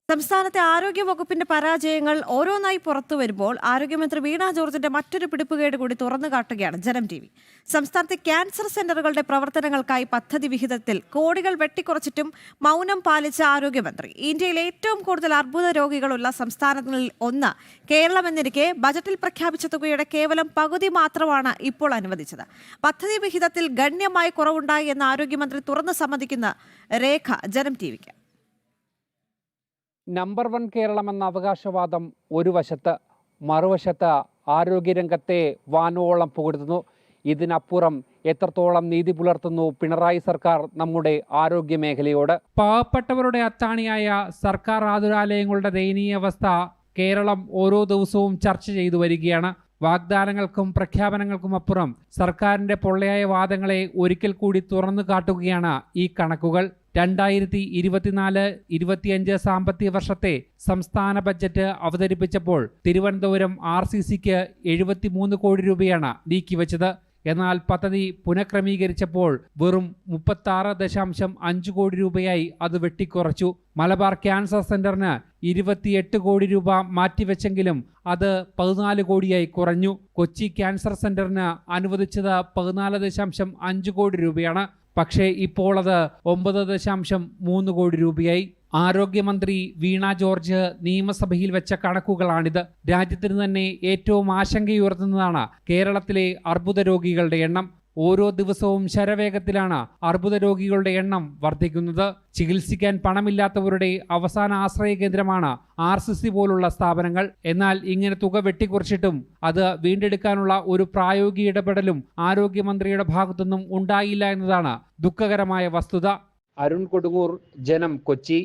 സംസ്ഥാനത്തെ ആരോഗ്യ വകുപ്പിന്റെ പരാജയങ്ങൾ ഓരോന്നായി പുറത്തു വരുമ്പോൾ ആരോഗ്യമന്ത്രി വീണ ജോർജിന്റെ മറ്റൊരു പിടിപ്പുകേട് കൂടി തുറന്നു കാട്ടുകയാണ് ജനം ടി വി. സംസ്ഥാനത്തെ ക്യാൻസർ സെന്ററുകളുടെ പ്രവർത്തനങ്ങൾക്കായി പദ്ധതി വിഹിതത്തിൽ കോടികൾ വെട്ടിക്കുറച്ചിട്ടും മൗനം പാലിച്ച ആരോഗ്യമന്ത്രി. ഇന്ത്യയിലെ ഏറ്റവും കൂടുതൽ അർബുദ രോഗികളുള്ള സംസ്ഥാനങ്ങളിൽ ഒന്ന് കേരളമെന്നിരിക്കെ ബജറ്റിൽ പ്രഖ്യാപിച്ച തുകയുടെ കേവലം പകുതി മാത്രമാണ് ഇപ്പോൾ അനുവദിച്ചത്. പദ്ധതി വിഹിതത്തിൽ ഗണ്യമായ കുറവുണ്ടായി എന്ന് ആരോഗ്യമന്ത്രി തുറന്നു സമ്മതിക്കുന്ന രേഖ ജനം ടി വിക്ക്. നമ്പർ 1 കേരളം എന്ന അവകാശവാദം ഒരു വശത്ത്, മറുവശത്ത് ആരോഗ്യരംഗത്തെ വാനോളം പുകഴ്ത്തുന്നു. ഇതിനപ്പുറം എത്രത്തോളം നീതി പുലർത്തുന്നു പിണറായി സർക്കാർ നമ്മുടെ ആരോഗ്യ മേഖലയോട്? പാവപ്പെട്ടവരുടെ അത്താണിയായ സർക്കാർ ആതുരാലയങ്ങളുടെ ദയനീയാവസ്ഥ കേരളം ഓരോ ദിവസവും ചർച്ച ചെയ്തു വരികയാണ്. വാഗ്ദാനങ്ങൾക്കും പ്രഖ്യാപനങ്ങൾക്കും അപ്പുറം സർക്കാരിന്റെ പൊള്ളയായ വാദങ്ങളെ ഒരിക്കൽ കൂടി തുറന്നു കാട്ടുകയാണ് ഈ കണക്കുകൾ. 2024-25 സാമ്പത്തിക വർഷത്തെ സംസ്ഥാന ബജറ്റ് അവതരിപ്പിച്ചപ്പോൾ തിരുവനന്തപുരം RCCക്ക് 73 കോടി രൂപയാണ് നീക്കിവെച്ചത്. എന്നാൽ പദ്ധതി പുനഃക്രമീകരിച്ചപ്പോൾ വെറും 36.5 കോടി രൂപയായി അത് വെട്ടിക്കുറച്ചു. മലബാർ ക്യാൻസർ സെന്ററിന് 28 കോടി രൂപ മാറ്റിവെച്ചെങ്കിലും അത് 14 കോടിയായി കുറഞ്ഞു. കൊച്ചി ക്യാൻസർ സെന്ററിന് അനുവദിച്ചത് 14.5 കോടി രൂപയാണ്. പക്ഷേ ഇപ്പോൾ അത് 9.3 കോടി രൂപയായി. ആരോഗ്യമന്ത്രി വീണ ജോർജ് നിയമസഭയിൽ വെച്ച കണക്കുകളാണിത്. രാജ്യത്തിന് തന്നെ ഏറ്റവും ആശങ്കയുയർത്തുന്നതാണ് കേരളത്തിലെ അർബുദ രോഗികളുടെ എണ്ണം. ഓരോ ദിവസവും ശരവേഗത്തിലാണ് അർബുദ രോഗികളുടെ എണ്ണം വർദ്ധിക്കുന്നത്. ചികിത്സിക്കാൻ പണമില്ലാത്തവരുടെ അവസാന ആശ്രയ കേന്ദ്രമാണ് RCC പോലുള്ള സ്ഥാപനങ്ങൾ. എന്നാൽ ഇങ്ങനെ തുക വെട്ടിക്കുറച്ചിട്ടും അത് വീണ്ടെടുക്കാനുള്ള ഒരു പ്രായോഗിക ഇടപെടലും ആരോഗ്യമന്ത്രിയുടെ ഭാഗത്തുനിന്നും ഉണ്ടായില്ല എന്നതാണ് ദുഃഖകരമായ വസ്തുത. അരുൺ കൊടുങ്ങൂർ, ജനം, കൊച്ചി.